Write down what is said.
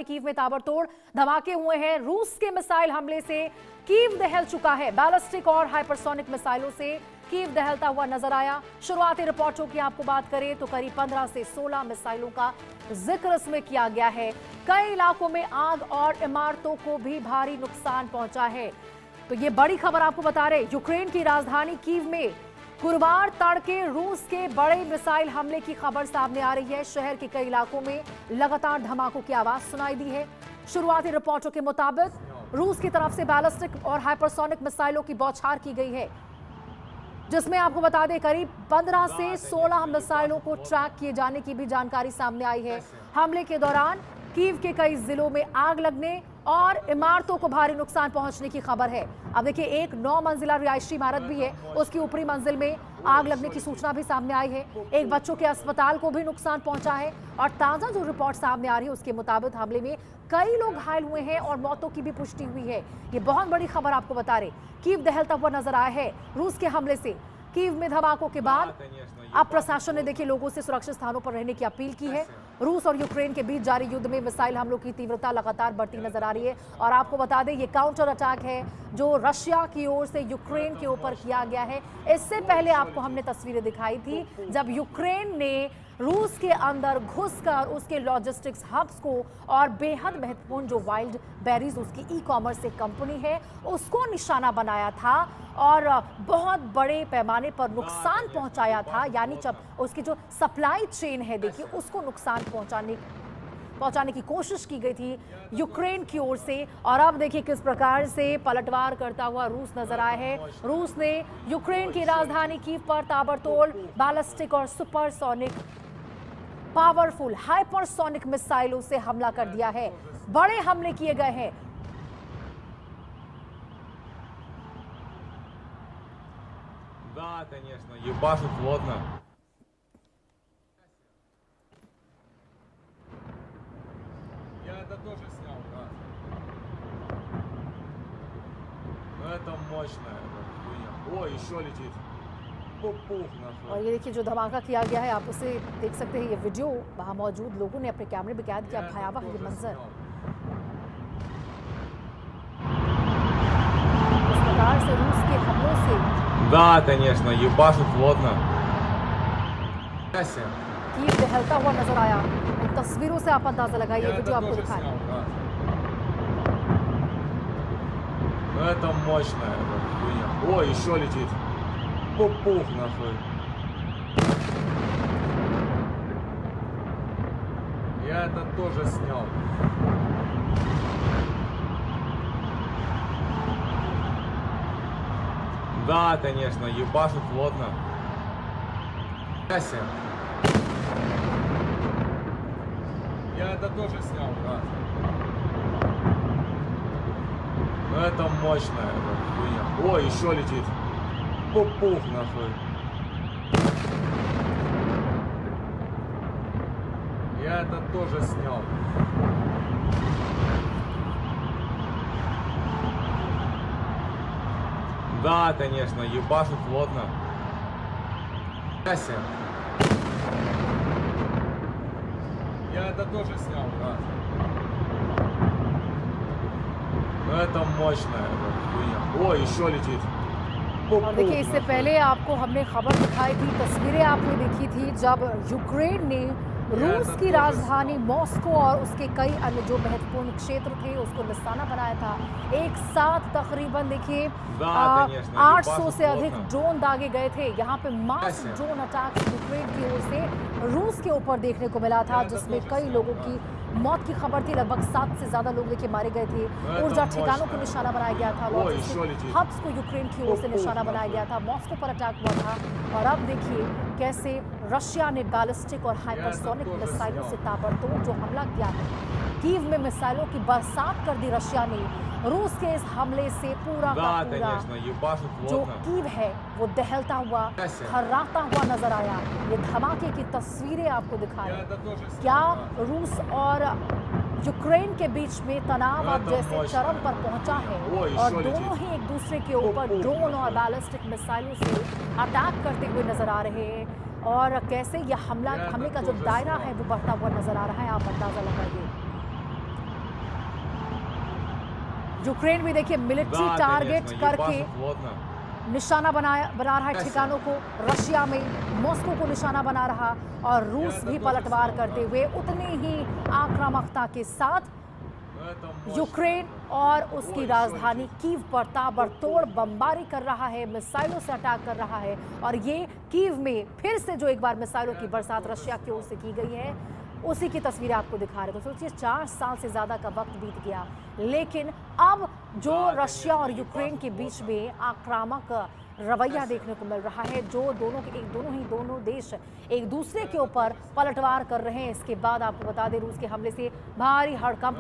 Kyiv में ताबड़तोड़ धमाके हुए हैं। रूस के मिसाइल हमले से कीव दहल चुका है। बैलिस्टिक और हाइपरसोनिक मिसाइलों से कीव दहलता हुआ नजर आया। शुरुआती रिपोर्टों की आपको बात करें तो करीब 15 से 16 मिसाइलों का जिक्र इसमें किया गया है। कई इलाकों में आग और इमारतों को भी भारी नुकसान पहुंचा है। तो ये बड़ी खबर आपको बता रहे, यूक्रेन की राजधानी कीव में गुरुवार तड़के रूस के बड़े मिसाइल हमले की खबर सामने आ रही है। शहर के कई इलाकों में लगातार धमाकों की आवाज सुनाई दी है। शुरुआती रिपोर्टों के मुताबिक रूस की तरफ से बैलिस्टिक और हाइपरसोनिक मिसाइलों की बौछार की गई है, जिसमें आपको बता दें करीब 15 से 16 मिसाइलों को ट्रैक किए जाने की भी जानकारी सामने आई है। हमले के दौरान कीव के कई जिलों में आग लगने और इमारतों को भारी नुकसान पहुंचने की खबर है। अब देखिए, एक 9 मंजिला रिहायशी इमारत भी है, उसकी ऊपरी मंजिल में आग लगने की सूचना भी सामने आई है। एक बच्चों के अस्पताल को भी नुकसान पहुंचा है और ताजा जो रिपोर्ट सामने आ रही है उसके मुताबिक हमले में कई लोग घायल हुए हैं और मौतों की भी पुष्टि हुई है। ये बहुत बड़ी खबर आपको बता रहे, कीव दहलता हुआ नजर आया है रूस के हमले से। कीव में धमाकों के बाद अब प्रशासन ने देखिए लोगों से सुरक्षित स्थानों पर रहने की अपील की है। रूस और यूक्रेन के बीच जारी युद्ध में मिसाइल हमलों की तीव्रता लगातार बढ़ती नजर आ रही है और आपको बता दें ये काउंटर अटैक है जो रशिया की ओर से यूक्रेन के ऊपर किया गया है। इससे पहले आपको हमने तस्वीरें दिखाई थी जब यूक्रेन ने रूस के अंदर घुसकर उसके लॉजिस्टिक्स हब्स को और बेहद महत्वपूर्ण जो वाइल्ड बेरीज उसकी ई कॉमर्स एक कंपनी है उसको निशाना बनाया था और बहुत बड़े पैमाने पर नुकसान पहुंचाया था। यानी जब उसकी जो सप्लाई चेन है देखिए उसको नुकसान पहुंचाने की कोशिश की गई थी यूक्रेन की ओर से। और अब देखिए किस प्रकार से पलटवार करता हुआ रूस नजर आया है। रूस ने यूक्रेन की राजधानी कीव पर ताबड़तोड़ बैलिस्टिक और सुपरसोनिक पावरफुल हाइपरसोनिक मिसाइलों से हमला कर दिया है। बड़े हमले किए गए हैं। Да, конечно, ебашут плотно. Я это тоже снял, да. Ну это мощная хуйня. Ой, еще летит. Пух нахуй. और ये देखिए जो धमाका किया गया है आप उसे देख सकते हैं। ये वीडियो वहां मौजूद लोगों ने अपने कैमरे में कैद किया। भयावह ये मंजर, इस प्रकार से रूस के हमलों से Да, конечно, ебашут плотно. कीव दहलता हुआ नजर आया। इन तस्वीरों से आप अंदाजा लगाइए, वीडियो आपको दिखा रहे हैं। Ну это мощная хуйня. Ой, еще летит. Пух нахуй. Я это тоже снял. Да, конечно, ебашут плотно. Я это тоже снял, да. Ну это мощная хуйня. Ой, еще летит. Пух нахуй. Я это тоже снял. Да, конечно, ебашут плотно. Я это тоже снял, да. Ну это мощная хуйня. Ой, еще летит. और देखिए इससे पहले आपको हमने खबर दिखाई थी, तस्वीरें आपने देखी थी जब यूक्रेन ने रूस की राजधानी मॉस्को और उसके कई अन्य जो महत्वपूर्ण क्षेत्र थे उसको निशाना बनाया था। एक साथ तकरीबन देखिए 800 से अधिक ड्रोन दागे गए थे। यहाँ पे मास ड्रोन अटैक यूक्रेन की ओर से रूस के ऊपर देखने को मिला था, जिसमें कई लोगों की मौत की खबर थी। लगभग 7 से ज्यादा लोग देखिए मारे गए थे। ऊर्जा ठिकानों को निशाना बनाया गया था, लॉजिस्टिक हब्स को यूक्रेन की ओर से निशाना बनाया गया था। मॉस्को पर अटैक हुआ था और अब देखिए कैसे रशिया ने बैलिस्टिक और हाइपरसोनिक मिसाइलों से ताबड़तोड़ जो हमला किया है। कीव में मिसाइलों की बरसात कर दी रशिया ने। रूस के इस हमले से पूरा का पूरा जो कीव है वो दहलता हुआ थर्राता हुआ नजर आया। ये धमाके की तस्वीरें आपको दिखा रहे। क्या रूस और यूक्रेन के बीच में तनाव अब जैसे चरम पर पहुंचा है और दोनों ही एक दूसरे के ऊपर ड्रोन और बैलिस्टिक मिसाइलों से अटैक करते हुए नजर आ रहे हैं और कैसे यह हमले का जो दायरा है वो बढ़ता हुआ नजर आ रहा है। आप अंदाजा लगाइए। यूक्रेन भी देखिए मिलिट्री Да, टारगेट конечно, करके ебашит плотно. निशाना बना रहा है ठिकानों को। रशिया में मॉस्को को निशाना बना रहा और रूस भी पलटवार करते हुए उतनी ही आक्रामकता के साथ Ну, это мощно. यूक्रेन और उसकी राजधानी कीव पर ताबड़तोड़ बमबारी कर रहा है, मिसाइलों से अटैक कर रहा है। और ये कीव में फिर से जो एक बार मिसाइलों की बरसात रशिया की ओर से की गई है, उसी की तस्वीरें आपको दिखा रहे। तो सोचिए 4 साल से ज्यादा का वक्त बीत गया, लेकिन अब जो रशिया और यूक्रेन के बीच में आक्रामक रवैया देखने को मिल रहा है, जो दोनों देश एक दूसरे के ऊपर पलटवार कर रहे हैं। इसके बाद आपको बता दें रूस के हमले से भारी हड़कंप